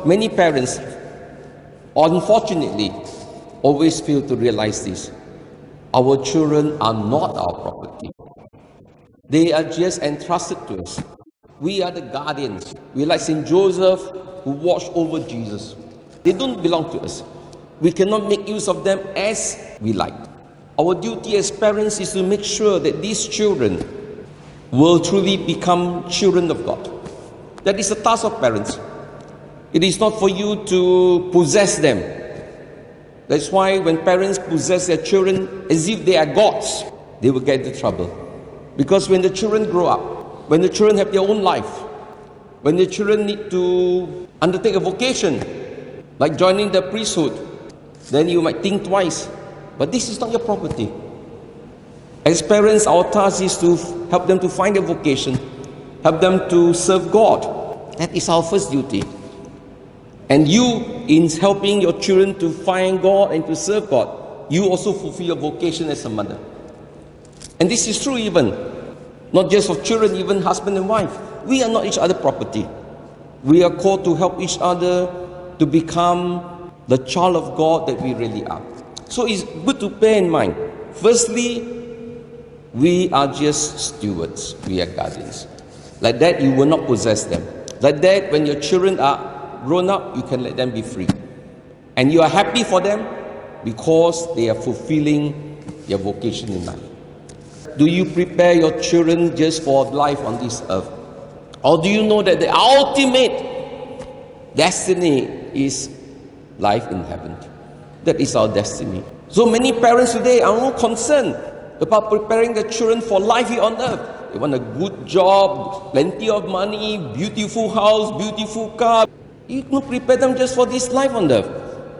many parents, unfortunately, always fail to realize this. Our children are not our property. They are just entrusted to us. We are the guardians. We are like St. Joseph who watched over Jesus. They don't belong to us. We cannot make use of them as we like. Our duty as parents is to make sure that these children will truly become children of God. That is the task of parents. It is not for you to possess them. That's why when parents possess their children as if they are gods, they will get into trouble. Because when the children grow up, when the children have their own life, when the children need to undertake a vocation, like joining the priesthood, then you might think twice. But this is not your property. As parents, our task is to help them to find a vocation, help them to serve God. That is our first duty. And you, in helping your children to find God and to serve God, you also fulfill your vocation as a mother. And this is true even, not just of children, even husband and wife. We are not each other's property. We are called to help each other to become the child of God that we really are. So it's good to bear in mind. Firstly, we are just stewards. We are guardians. Like that, you will not possess them. Like that, when your children are grown up, you can let them be free. And you are happy for them because they are fulfilling their vocation in life. Do you prepare your children just for life on this earth? Or do you know that the ultimate destiny is life in heaven? That is our destiny. So many parents today are more concerned about preparing their children for life here on earth. They want a good job, plenty of money, beautiful house, beautiful car. You don't prepare them just for this life on earth.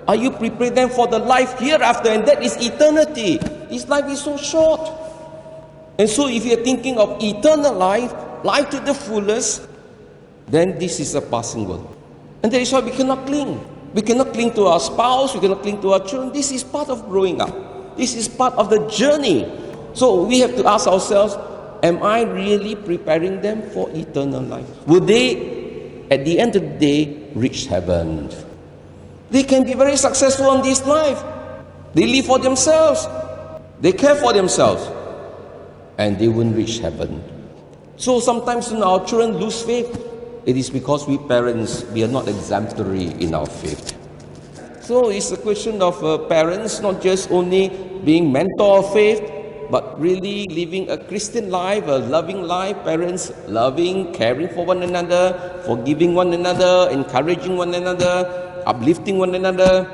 Are you preparing them for the life hereafter? And that is eternity. This life is so short. And so if you're thinking of eternal life, life to the fullest, then this is a passing world. And that is why we cannot cling. We cannot cling to our spouse, we cannot cling to our children. This is part of growing up. This is part of the journey. So we have to ask ourselves, am I really preparing them for eternal life? Will they, at the end of the day, reach heaven? They can be very successful on this life. They live for themselves. They care for themselves. And they won't reach heaven. So sometimes when our children lose faith, it is because we parents, we are not exemplary in our faith. So it's a question of parents not just only being mentor of faith, but really living a Christian life, a loving life. Parents loving, caring for one another, forgiving one another, encouraging one another, uplifting one another,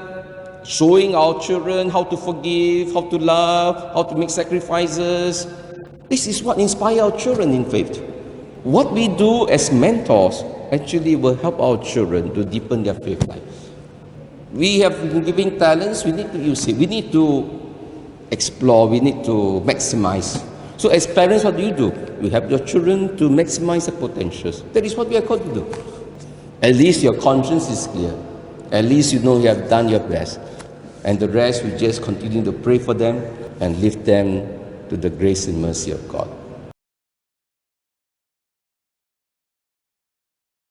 showing our children how to forgive, how to love, how to make sacrifices. This is what inspires our children in faith. What we do as mentors actually will help our children to deepen their faith life. We have been giving talents, we need to use it. We need to explore, we need to maximize. So as parents, what do? You help your children to maximize their potentials. That is what we are called to do. At least your conscience is clear. At least you know you have done your best. And the rest, we just continue to pray for them and lift them to the grace and mercy of God.